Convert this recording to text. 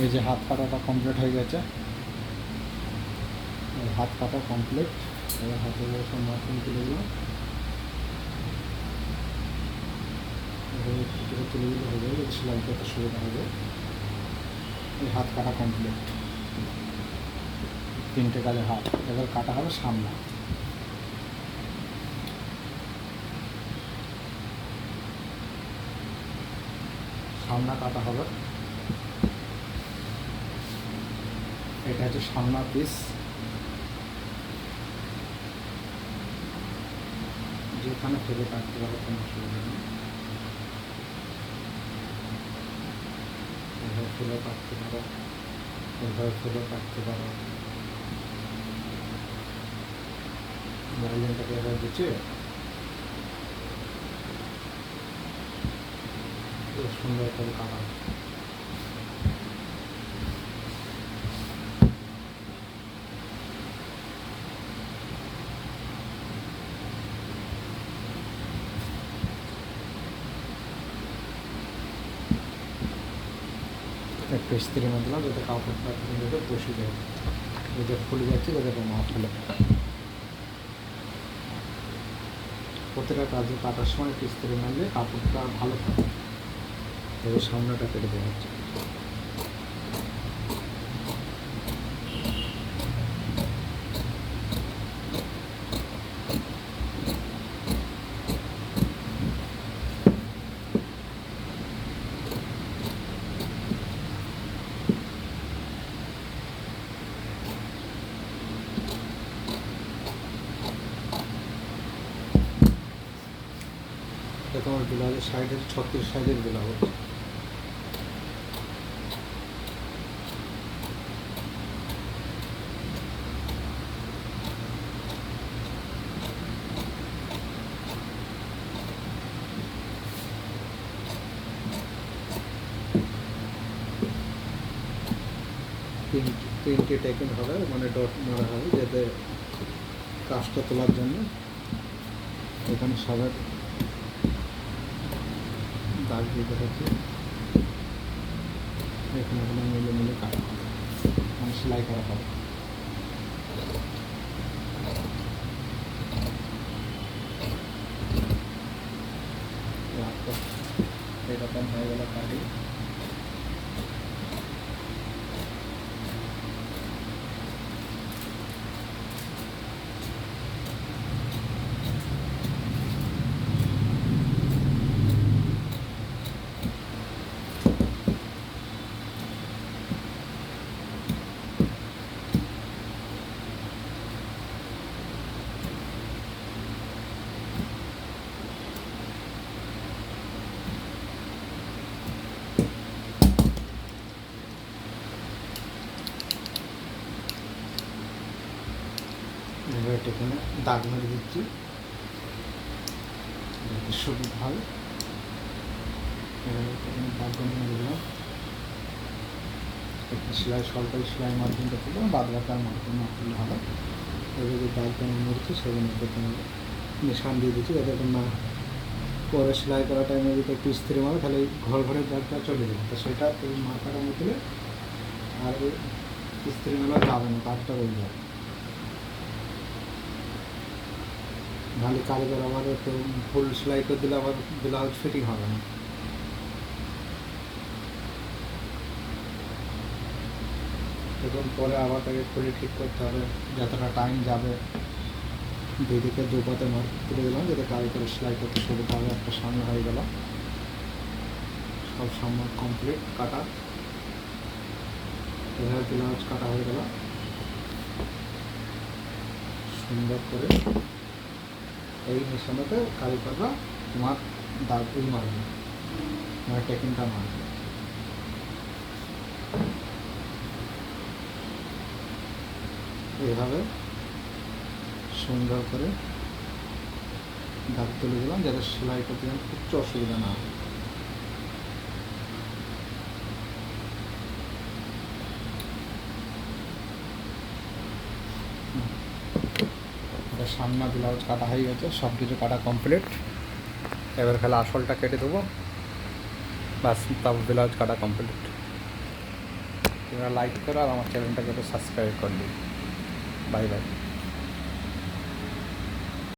এই যে হাত কাটাটা কমপ্লিট হয়ে গেছে, হাত কাটা কমপ্লিট। এবার হাতে সব মার্কিং তুলে দিলাম, তুলে দিলে হয়ে যাবে, যদি সেলাই করতে সুবিধা হবে। এই হাত কাটা কমপ্লিট, 3টে কাজের হাত। এবার কাটা হবে সামনা। সামনা কাটা হবে, এটা হচ্ছে সামনা পিস। যেখানে ফেলে কাটতে পারো কোনো অসুবিধা নেই, এভাবে ফেলে কাটতে পারো, এভাবে ফেলে কাটতে পারো। লাইনটাকে এভাবে গুছিয়ে সুন্দর করে কাটা। একটু ইস্ত্রি মধ্যে দিলাম যাতে কাপড়টা যাতে বসে যায়, যাতে ফুলে যাচ্ছে যাতে না ফুলে। প্রতিটা কাজে কাটার সময় একটু ইস্ত্রি মারলে কাপড়টা ভালো থাকে। এবার সামনেটা কেটে দেওয়া হচ্ছে। তোমার ব্লাউজের সাইড হচ্ছে 36 সাইজের ব্লাউজ। তিনটে টেকিং হবে, মানে ডট মারা হবে যাতে কাজটা তোলার জন্য। এখানে সবার দাগ দিতে হচ্ছে, এখানে মিলে মিলে কাটা হবে, মানে সেলাই করা হবে। এরকম হয়ে গেল কাটি। এখানে দাগ মেরে দিচ্ছি যাতে সুবিধা হয়। দাগ মেরে দিলাম, একটা সেলাই সরকারি সেলাই মাধ্যমটা তুলে বাদ বাকি আর মাধ্যম না তুললে হবে। এবার যে দাগটা মেরেছি সেগুলো নিশান দিয়ে দিচ্ছি যাতে না পরে সেলাই করার টাইমে যদি একটু ইস্ত্রি মারে তাহলে ঘর ঘরের দাগটা চলে যাবে। তো সেটা এই মার্কাটা মতলে আর ওই ইস্ত্রি মেলা যাবে না, দাগটা রয়ে যাবে। নাহলে কারিগর আবার একটু ফুল সেলাই করে দিলে আবার ব্লাউজ ফিটিং হবে না। এবং পরে আবার তাকে খুলে ঠিক করতে হবে, যতটা টাইম যাবে। দুদিকে দুপাতে মার তুলে দিলাম যাতে কারিগর সেলাই করতে সুবিধা হবে। একটা সামনে হয়ে গেল, সব সামনে কমপ্লিট কাটা। এভাবে ব্লাউজ কাটা হয়ে গেল সুন্দর করে। এই নিশানাতে কারিগররা তোমার দাগগুলি মারবে, তোমার টেকিংটা মারবে। এইভাবে সুন্দর করে দাগ তুলে দিলাম যাতে সেলাই করতে কিচ্ছু অসুবিধা না হয়। সামনা ব্লাউজ কাটা হয়ে গেছে, সব কিছু কাটা কমপ্লিট। এবার খালি আসলটা কেটে দেবো, বাস তারপর ব্লাউজ কাটা কমপ্লিট। তোমরা লাইক করো আর আমার চ্যানেলটাকে একটু সাবস্ক্রাইব করে দিও। Bye bye.